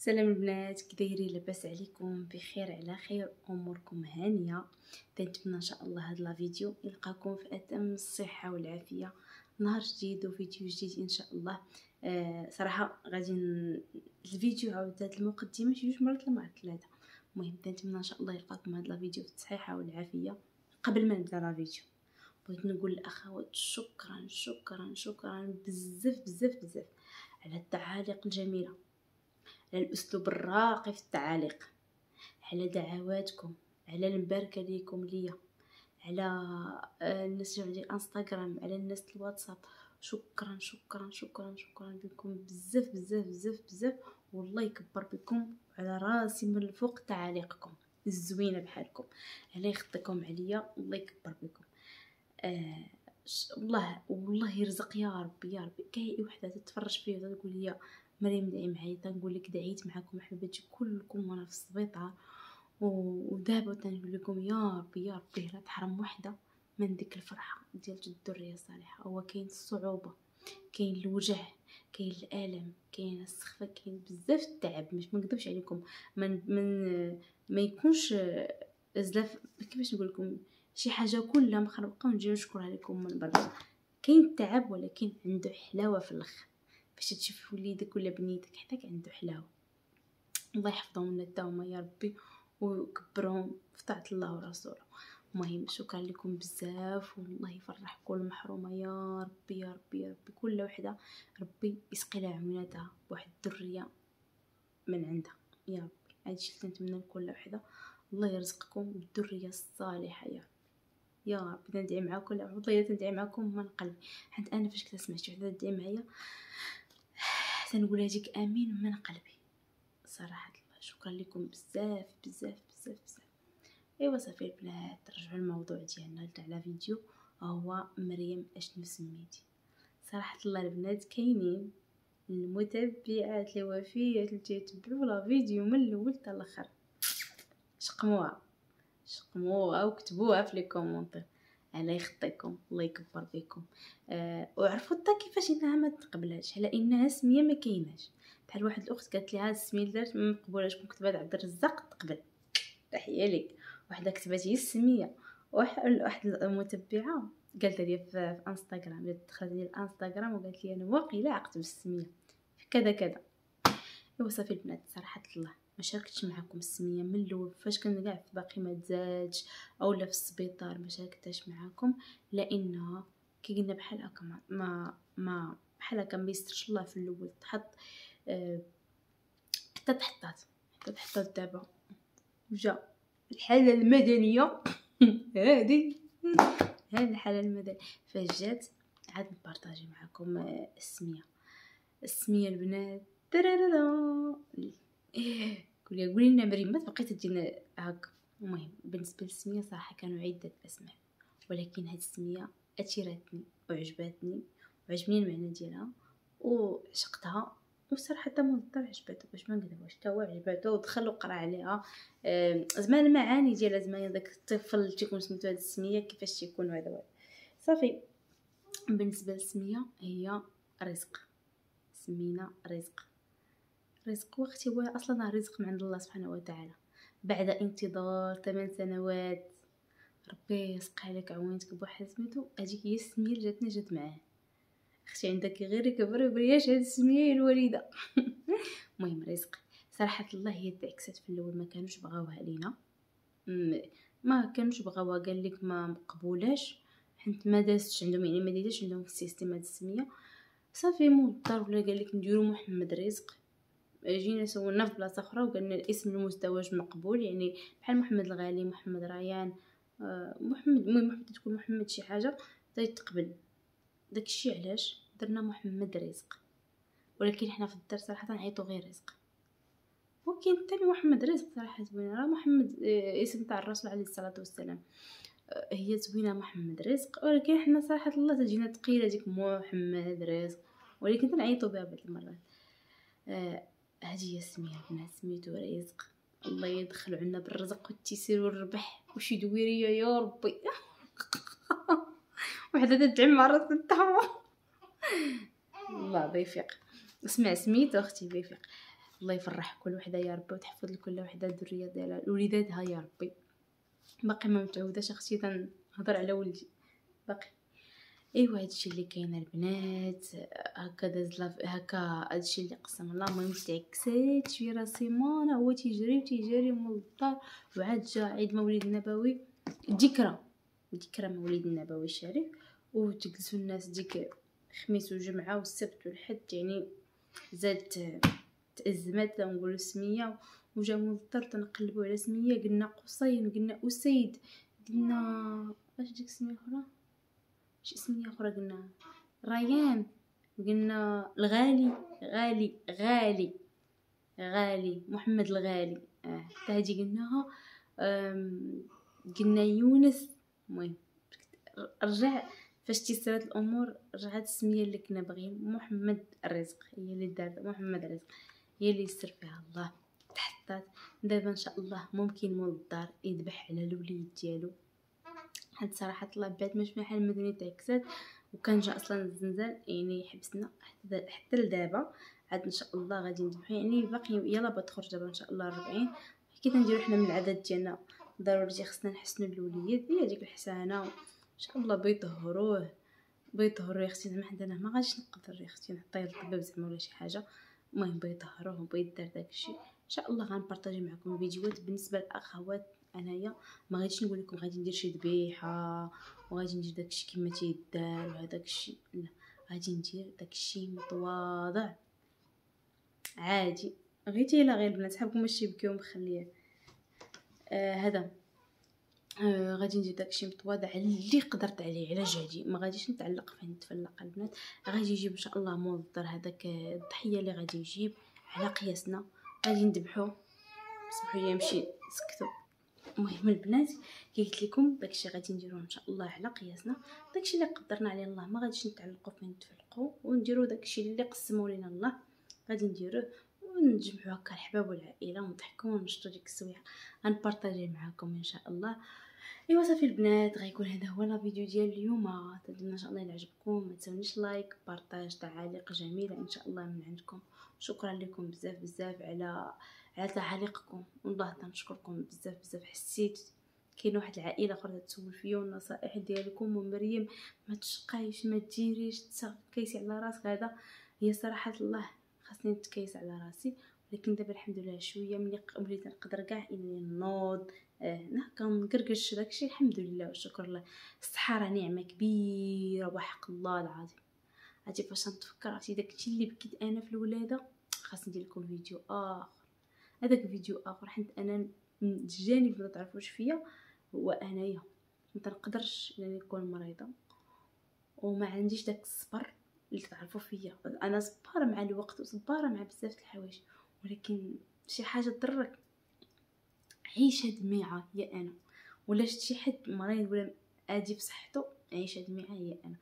سلام البنات، كي دايرين؟ لاباس عليكم؟ بخير على خير، اموركم هانيه. نتمنى ان شاء الله هذا الفيديو يلقاكم في اتم الصحه والعافيه. نهار جديد وفيديو جديد ان شاء الله. صراحه غادي الفيديو عاود هاد المقدمه شي 2 مرات ولا 3. المهم نتمنى ان شاء الله يلقاكم هذا الفيديو في الصحه والعافيه. قبل ما نبدا الفيديو بغيت نقول الاخوات شكرا شكرا شكرا بزاف بزاف بزاف على التعاليق الجميله، على الاسلوب الراقي في التعاليق، على دعواتكم، على المباركه ليكم ليا، على الناس اللي عندي انستغرام، على الناس الواتساب. شكرا شكرا شكرا شكرا بكم بزاف بزاف بزاف بزاف، والله يكبر بكم على راسي من الفوق. تعاليقكم الزوينه بحالكم الله يخطيكم عليا، الله يكبر بكم. والله يرزق يا ربي يا ربي. كاي وحده تتفرج فيا تقول لي مريم دعي معايا، تنقول لك دعيت معكم حبيبتي كلكم وانا في السبيطار، ودابا تنقول لكم يا ربي يا ربي لا تحرم وحده من ديك الفرحه ديال الذريه الصالحه. هو كاين الصعوبه، كاين الوجع، كاين الالم، كاين السخفه، كاين بزاف التعب. مش نكذبش عليكم، من ما يكونش زلاف. كيفاش نقول لكم، شي حاجه كلها مخربقه ونجي نشكرها لكم من برا. كاين التعب ولكن عنده حلاوه في الاخر. باش تشوف وليدك ولا بنيتك حتى عنده حلاوه. الله يحفظهم لنا هما يا ربي ويكبرهم في طاعه الله ورسوله. المهم شكرا لكم بزاف، والله يفرح كل محرومه يا ربي يا ربي يا ربي. كل وحده ربي يسقي لها عموناتها بواحد الذريه من عنده يا ربي. هادشي اللي نتمنى لكل وحده، الله يرزقكم بالذريه الصالحه يا رب يا رب. ندعي معاكم، والله ندعي معاكم من قلبي. حيت انا فاش كنت سمعت وحده تدعي معايا تنقول هذيك امين من قلبي صراحه. الله شكرا لكم بزاف بزاف بزاف بزاف. ايوا صافي البنات، نرجعوا للموضوع ديالنا تاع لا فيديو. هو مريم اشنو سميتي؟ صراحه الله البنات كاينين المتبعات الوفيات اللي تيتبعوا لا فيديو من الاول حتى الاخر، شقموها وكتبوها في لي كومونتير. الله يخطيكم، الله يكبر بكم. وعرفوا حتى كيفاش انها ما تقبلهاش، على انها سميه ما كايناش. بحال واحد الاخت قالت لي هاد السميه اللي دارت ما مقبولاش، كون كتبات عبد الرزاق تقبل، تحيه ليك. وحده كتبات هي السميه. واحد المتبعه قالت لي في انستغرام، دخلت لي الانستغرام وقالت لي انا واقيلا عقدت بالسميه كذا كذا. ايوا صافي البنات، صراحه الله ما شاركتش معكم السميه من الاول فاش كنا كاع في باقي ما تزادش اولا في السبيطار، ما شاركتهاش معكم لانها كي قلنا بحال هكا ما بحال هكا ما يسترش الله في الاول تحط. حتى تحطات دابا جا الحاله المدنيه هذه الحاله المدنيه فاش جات عاد نبارطاجي معكم السميه البنات. قولي لنا مريم ما بقيت تجينا هكا. المهم بالنسبه للسميه صراحه كانوا عده اسماء، ولكن هاد السميه اثيرتني وعجبتني وعجبني المعنى ديالها وعشقتها. وصراحه حتى مضطر عجبته، باش ما نكذبوش حتى هو عجبته ودخل وقرا عليها. زمان المعاني ديالها، زمان داك الطفل تيكون سميتو هاد السميه كيفاش تيكون هذا صافي. بالنسبه للسميه هي رزق، سمينا رزق وقتي هو اصلا رزق من عند الله سبحانه وتعالى. بعد انتظار 8 سنوات ربي يسقي لك عوينتك بواحد سميتو، هذيك هي السميه اللي جات معاه. اختي عندك غير كبر وبرياش هاد السميه الوالده. المهم رزق صراحه الله هي تعكست في الاول، ما كانوش بغاوها لينا، ما كانوش بغاوها، قال لك ما مقبولاش حيت ما دازتش عندهم، يعني ما ديتش عندهم في السيستم هاد السميه. صافي مضطر ولا قال لك نديرو محمد رزق. جينا سولنا في بلاصه اخرى وقالنا الاسم المزدوج مقبول، يعني بحال محمد الغالي، محمد ريان، محمد. المهم محمد تكون محمد شي حاجه تقبل. داكشي علاش درنا محمد رزق، ولكن حنا في الدار صراحه نعيطو غير رزق. وكاين حتى محمد رزق صراحه زوينه، راه محمد اسم تاع الرسول عليه الصلاه والسلام، هي زوينه محمد رزق. ولكن حنا صراحه الله تجينا ثقيله ديك محمد رزق، ولكن تنعيطوا بها بعض المرات. هذه هي السميه البنات، سميتو رزق. الله يدخل عنا بالرزق والتيسير والربح وشي دويريه يا ربي. وحده تدعي مع راس الطعمه. الله بيفيق. اسمع سميتو اختي بيفيق. الله يفرح كل وحده يا ربي، وتحفظ لكل وحده الذريه ديالها لوليداتها يا ربي. باقي ما متعوداش اختي تنهضر على ولدي باقي. ايوا هادشي اللي كاين البنات، هكا داز هكا هادشي اللي قسم الله. المهم تعكسات شويه راسي مانا هو تيجري من الدار، وعاد جا عيد مولد النبوي، ذكرى مولد النبوي الشريف، وتجلسوا الناس ديك خميس وجمعه والسبت والحد، يعني زاد تأزمات نقولوا سميه، وجا من الدار تنقلبوا على سميه، قلنا قصين، قلنا اسيد، قلنا اش ديك السميه الاخرى، شي سميه اخرى، قلنا ريان، قلنا الغالي غالي محمد الغالي، حتى هذه قلناها. قلنا يونس. المهم رجع فاش تيسرات الامور، رجعت السميه اللي كنا باغيين، محمد الرزق، هي اللي دارت محمد الرزق، هي اللي يسر فيها الله، تحطات. دابا ان شاء الله ممكن مول الدار يذبح على الوليد ديالو. هاد صراحه الله بعد ما جمع المدني تعكسات، وكان جا اصلا الزنزان، يعني حبسنا حتى لدابا. عاد ان شاء الله غادي نذبحو، يعني باقي يلا بتخرج دابا ان شاء الله 40. كي نديرو حنا من العدد ديالنا ضروري خصنا نحسنوا الوليد، هي ديك الحسانه ان شاء الله بيطهروه يا اختي. زعما حنا ما غاديش نقدر يا اختي نعطيه الطبيب زعما ولا شي حاجه. المهم بيطهروه وبيدار داكشي ان شاء الله. غنبارطاجي معكم فيديوهات بالنسبه للاخوات. انايا ما غاديش نقول لكم غادي ندير شي ذبيحه وغادي ندير داكشي كما تيدار وهذاك الشيء، لا، غادي ندير داكشي متواضع عادي. غير البنات حابكم ماشي يبكيو مخليه هذا. غادي ندير داكشي متواضع اللي قدرت عليه على جهدي، ما غاديش نتعلق فيه نتفلق البنات. غادي يجيب ان شاء الله مول الدار هذاك الضحيه اللي غادي يجيب على قياسنا، غادي نذبحو. سمحوا لي نمشي سكتوا. المهم البنات كي قلت لكم داكشي غادي نديروه ان شاء الله على قياسنا، داكشي اللي قدرنا عليه الله، ما غاديش نتعلقوا فيه نتفلقوا، ونديروا داكشي اللي قسموا لنا الله غادي نديروه، ونجمعوا هكا الحباب والعائله ونضحكوا ونشطوا ديك السويعه. غنبارطاجي معكم ان شاء الله. ايوا صافي البنات، غيكون هذا هو الفيديو ديال اليوم. تنتمنى ان شاء الله يعجبكم، ما تنسونيش لايك، بارطاج، تعاليق جميله ان شاء الله من عندكم. شكرا لكم بزاف على تعاليقكم، والله تنشكركم بزاف. حسيت كاين واحد العائله اخرى تسول فيا والنصائح ديالكم، ومريم ما تشقايش ما ديريش تكيسي على راسك. هذا هي صراحه الله خاصني نتكيس على راسي، ولكن دابا الحمد لله شويه ملي وليت نقدر كاع اني نوض هكا نقرقش داكشي، الحمد لله والشكر لله. الصحه راه نعمه كبيره وحق الله العظيم. عرفتي فاش نتفكر عرفتي داكشي اللي بكيت انا في الولاده، خاص ندير لكم فيديو اخر. هذاك فيديو اخر حيت انا الجانب اللي تعرفوش فيا هو انايا ما تنقدرش انني نكون مريضه، وما عنديش داك الصبر اللي تعرفوا فيا. انا صباره مع الوقت وصباره مع بزاف د الحوايج، ولكن شي حاجه تضرك عيشه دميعه هي انا، ولا شتي شي حد مريض ولا عادي بصحته عيشه دميعه هي انا.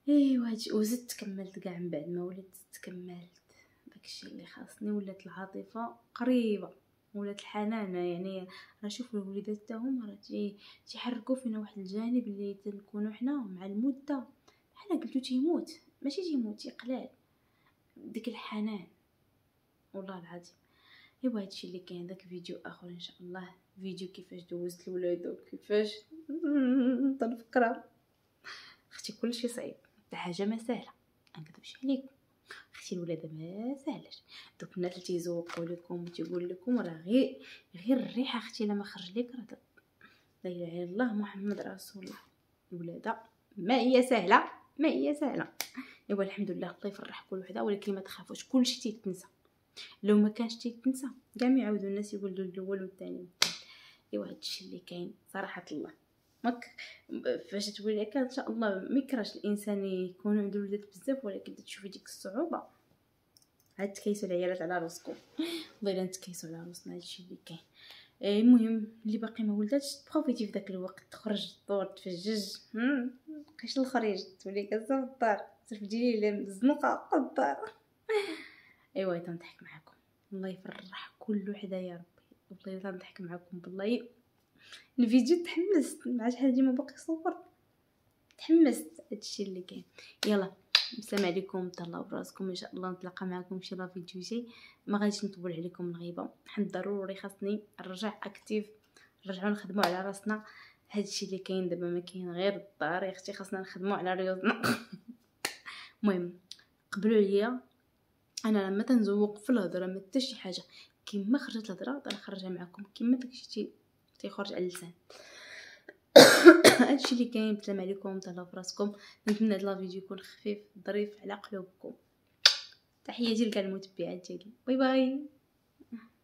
ايوا هادشي. وزدت كملت كاع من بعد ما ولدت، كملت داكشي اللي خاصني. ولات العاطفه قريبه، ولات الحنانه، يعني راه شوفوا الوليدات تاهم راه تيحركوا فينا واحد الجانب اللي تنكونوا حنا مع المده بحال قلتو تيموت، ماشي تيموت، يقلع ديك الحنان والله العظيم. ايوا هادشي اللي كاين. داك فيديو اخر ان شاء الله، فيديو كيفاش دوزت الولاده وكيفاش تنفكرها. اختي كلشي صعيب، حتى حاجه ما سهله، نكذبش عليكم اختي الولاده ما سهلاش. دوك الناس اللي تيزوقوا لكم وتيقول لكم راه غير الريحه اختي لما خرج لك راه لا اله الا الله محمد رسول الله. الولاده ما هي سهله. ايوا الحمد لله الله يفرح كل وحده، ولكن ما تخافوش كلشي تيتنسى. لو ما كانش تيتنسى كاع ما يعاودوا الناس يقولوا الاول والثاني. ايوا هادشي اللي كاين صراحه الله. فاش تولي هكا ان شاء الله ما يكرهش الانسان يكون عنده ولادات بزاف، ولكن تشوفي ديك الصعوبه. عاد تكيسوا العيالات على راسكم، بغينا نتكيسوا على راسنا. هادشي اللي كاين. المهم اللي باقي ما ولداتش بروفيتي في داك الوقت، تخرج الدور تفجج بقيش الخريج تولي كازا في الدار تفجيلي الزنقه الدار. ايوا تنضحك معكم، الله يفرح كل وحده يا ربي. والله تنضحك معكم بالله. الفيديو تحمست مع شحال ديما باقي صور، تحمست. هادشي اللي كاين. يلا السلام عليكم، تهلاو براسكم، ان شاء الله نتلاقى معكم ان شاء الله في فيديو جاي. ما غاديش نطول عليكم الغيبه، حنا ضروري خاصني نرجع اكتيف، نرجعوا نخدموا على راسنا. هادشي اللي كاين دابا ما كاين غير الدار يا اختي، خاصنا نخدموا على ريوضنا. المهم قبلوا عليا، انا لما تنزوق في الهضره ما حتى شي حاجه كيما خرجت الهضره نخرجها معكم كيما داكشي تيخرج على اللسان. هادشي اللي كاين. السلام عليكم، تهلاو فراسكم. نتمنى هاد الفيديو يكون خفيف ظريف على قلوبكم. تحياتي لكاع المتبعات ديالي، باي باي.